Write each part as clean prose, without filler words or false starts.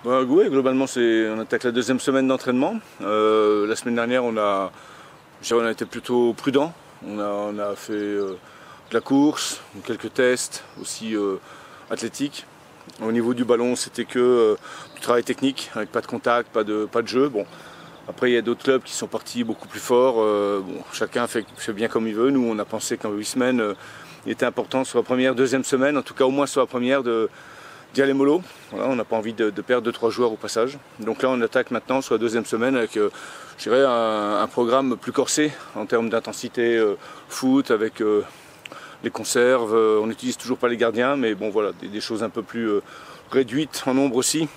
Oui, globalement, on attaque la deuxième semaine d'entraînement. La semaine dernière, on a été plutôt prudent. On a fait de la course, quelques tests, aussi athlétiques. Au niveau du ballon, c'était que du travail technique, avec pas de contact, pas de jeu. Bon. Après, il y a d'autres clubs qui sont partis beaucoup plus forts. Chacun fait bien comme il veut. Nous, on a pensé qu'en 8 semaines, il était important sur la première, deuxième semaine, en tout cas au moins sur la première, d'y aller mollo. Voilà, on n'a pas envie de perdre 2-3 joueurs au passage. Donc là, on attaque maintenant sur la deuxième semaine avec je dirais un programme plus corsé en termes d'intensité foot, avec les conserves. On n'utilise toujours pas les gardiens, mais bon voilà, des choses un peu plus réduites en nombre aussi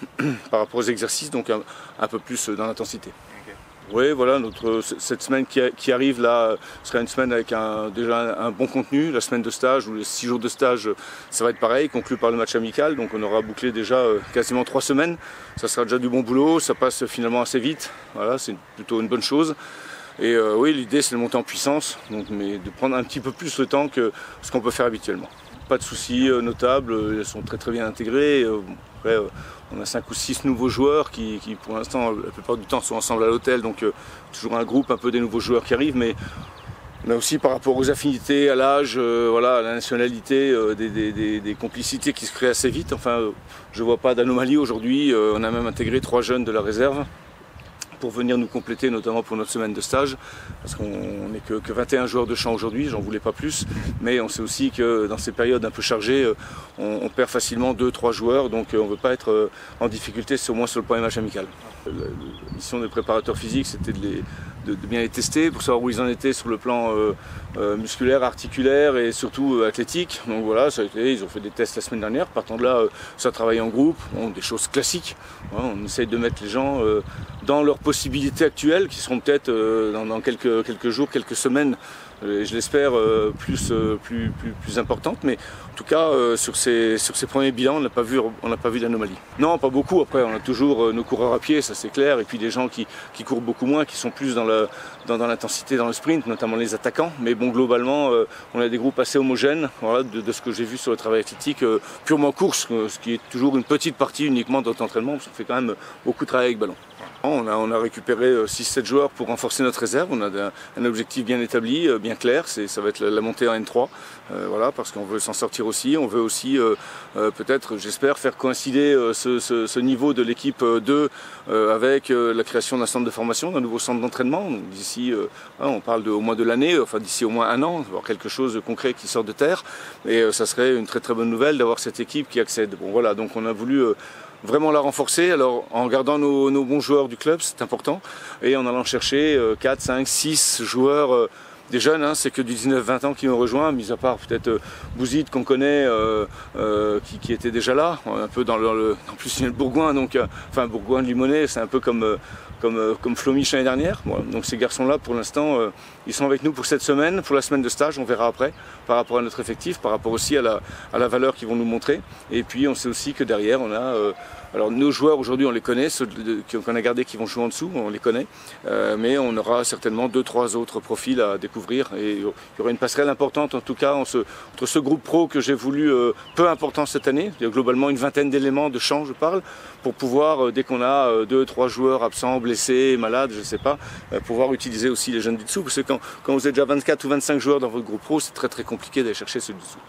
par rapport aux exercices, donc un peu plus dans l'intensité. Oui, voilà, cette semaine qui arrive là sera une semaine avec déjà un bon contenu. La semaine de stage ou les 6 jours de stage, ça va être pareil, conclu par le match amical. Donc on aura bouclé déjà quasiment 3 semaines. Ça sera déjà du bon boulot, ça passe finalement assez vite. Voilà, c'est plutôt une bonne chose. Et oui, l'idée c'est de monter en puissance, mais de prendre un petit peu plus le temps que ce qu'on peut faire habituellement. Pas de soucis notables, ils sont très bien intégrés. Après, on a 5 ou 6 nouveaux joueurs qui pour l'instant, la plupart du temps, sont ensemble à l'hôtel. Donc toujours un groupe un peu des nouveaux joueurs qui arrivent. Mais on a aussi par rapport aux affinités, à l'âge, voilà, à la nationalité, des complicités qui se créent assez vite. Enfin, je ne vois pas d'anomalie aujourd'hui. On a même intégré 3 jeunes de la réserve pour venir nous compléter, notamment pour notre semaine de stage, parce qu'on n'est que 21 joueurs de champ aujourd'hui, j'en voulais pas plus, mais on sait aussi que dans ces périodes un peu chargées, on perd facilement 2-3 joueurs, donc on ne veut pas être en difficulté, au moins sur le premier match amical. La mission des préparateurs physiques, c'était de bien les tester pour savoir où ils en étaient sur le plan musculaire, articulaire et surtout athlétique. Donc voilà, ça a été, ils ont fait des tests la semaine dernière. Partant de là, ça travaille en groupe, bon, des choses classiques. Voilà, on essaye de mettre les gens dans leurs possibilités actuelles, qui seront peut-être dans quelques jours, quelques semaines, je l'espère, plus importantes. Mais en tout cas, sur ces premiers bilans, on n'a pas vu d'anomalie. Non, pas beaucoup. Après, on a toujours nos coureurs à pied, ça c'est clair, et puis des gens qui courent beaucoup moins, qui sont plus dans l'intensité, dans le sprint, notamment les attaquants. Mais bon, globalement, on a des groupes assez homogènes, voilà, de ce que j'ai vu sur le travail athlétique, purement course, ce qui est toujours une petite partie uniquement de notre entraînement, parce qu'on fait quand même beaucoup de travail avec ballon. On a récupéré 6-7 joueurs pour renforcer notre réserve. On a un objectif bien établi, bien clair, ça va être la montée en N3, voilà, parce qu'on veut s'en sortir aussi. On veut aussi peut-être, j'espère, faire coïncider ce niveau de l'équipe 2 avec la création d'un centre de formation, d'un nouveau centre d'entraînement. D'ici, on parle au moins de l'année, enfin d'ici au moins 1 an, avoir quelque chose de concret qui sort de terre. Et ça serait une très bonne nouvelle d'avoir cette équipe qui accède. Bon voilà, donc on a voulu vraiment la renforcer, alors en gardant nos bons joueurs du club, c'est important, et en allant chercher 4, 5, 6 joueurs, des jeunes, hein, c'est que du 19-20 ans qui nous rejoint, mis à part peut-être Bouzid qu'on connaît, qui était déjà là, un peu en plus il y a le Bourgoin, donc, enfin Bourgoin de Limonest, c'est un peu comme Flomich l'année dernière. Voilà. Donc ces garçons-là, pour l'instant, ils sont avec nous pour cette semaine, pour la semaine de stage, on verra après, par rapport à notre effectif, par rapport aussi à la valeur qu'ils vont nous montrer. Et puis on sait aussi que derrière, on a... alors nos joueurs aujourd'hui, on les connaît, ceux qu'on a gardés qui vont jouer en dessous, on les connaît, mais on aura certainement 2-3 autres profils à découvrir. Et il y aura une passerelle importante, en tout cas, entre ce groupe pro que j'ai voulu peu important cette année, il y a globalement une vingtaine d'éléments de champ, je parle, pour pouvoir, dès qu'on a 2-3 joueurs absents, blessés, malades, je ne sais pas, pouvoir utiliser aussi les jeunes du dessous, parce que quand vous êtes déjà 24 ou 25 joueurs dans votre groupe pro, c'est très compliqué d'aller chercher ceux du dessous.